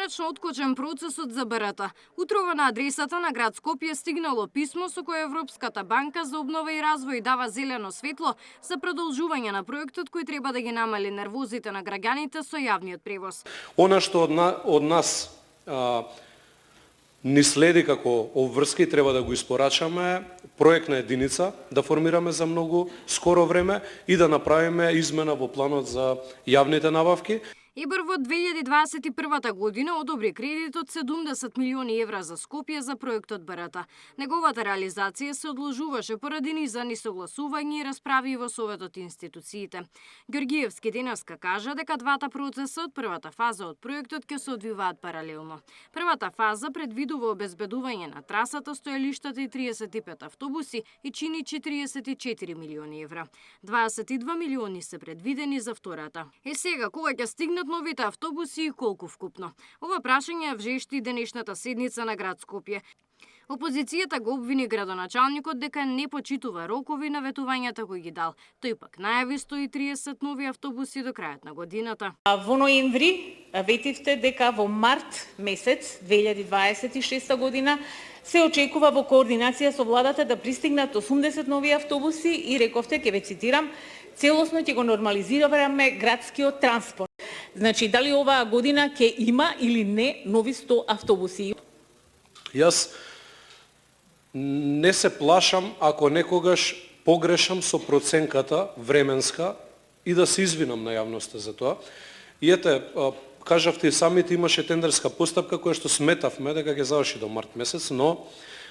Конечно откочен процесот за БРТ. Утрова на адресата на град Скопје стигнало писмо со кое Европската банка за обнова и развој дава зелено светло за продолжување на проектот кој треба да ги намали нервозите на граѓаните со јавниот превоз. Она што од нас ни следи како обврски, треба да го испорачаме проектна единица, да формираме за многу скоро време и да направиме измена во планот за јавните набавки. ЕБР во 2021 година одобри кредит од 70 милиони евра за Скопје за проектот БРТ. Неговата реализација се одложуваше поради низа несогласувања и расправи во Советот и институциите. Ѓоргиевски денеска кажа дека двата процеса од првата фаза од проектот ќе се одвиваат паралелно. Првата фаза предвидува обезбедување на трасата, стоелиштата и 35 автобуси и чини 44 милиони евра. 22 милиони се предвидени за втората. Сега кога ќе стигнат новите автобуси и колку вкупно? Ова прашање вжешти денешната седница на град Скопје. Опозицијата го обвини градоначалникот дека не почитува рокови на ветувањата кои ги дал. Тој пак најави 130 нови автобуси до крајот на годината. Во ноември ветивте дека во март месец 2026 година се очекува во координација со владата да пристигнат 80 нови автобуси и рековте, ќе ве цитирам, целосно ќе го нормализираме градскиот транспорт. Значи, дали оваа година ќе има или не нови 100 автобуси? Јас не се плашам ако некогаш погрешам со проценката временска и да се извинам на јавноста за тоа. И ете, кажавте и самите, имаше тендерска постапка која што сметавме дека ќе заврши до март месец, но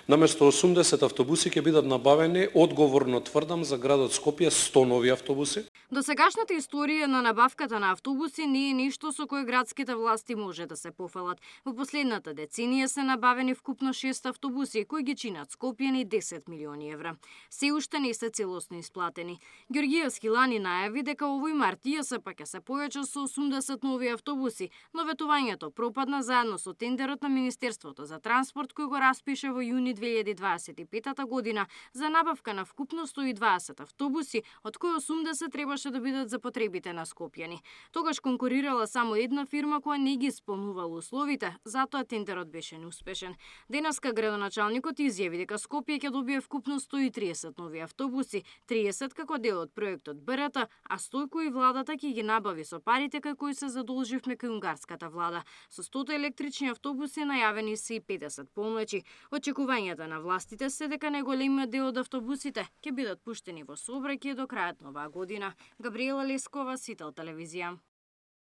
наместо 80 автобуси ќе бидат набавени, одговорно тврдам, за градот Скопје 100 нови автобуси. Досегашната историја на набавката на автобуси не е ништо со кое градските власти може да се пофалат. Во последната деценија се набавени вкупно 6 автобуси кои ги чинат скопјани 10 милиони евра. Се уште не се целосно исплатени. Ѓоргиевски лани најави дека овој март ЈСП ќе се појача со 80 нови автобуси, но ветувањето пропадна заедно со тендерот на Министерството за транспорт кој го распише во јуни 2025 година за набавка на вкупно 120 автобуси, од кои 80 требаше да бидат за потребите на скопјани. Тогаш конкурирала само една фирма која не ги исполнувала условите, затоа тендерот беше неуспешен. Денеска градоначалникот изјави дека Скопје ќе добие вкупно 130 нови автобуси, 30 како дел од проектот БРТ, а 100 кои владата ќе ги набави со парите кај кои се задолживме кај унгарската влада. Со 100 електрични автобуси најавени се и 50 помојчи. Очекувањата на властите се дека најголемиот дел од автобусите ќе бидат пуштени во сообраќај до крајот на оваа година. Габриела Лескова, Сител телевизија.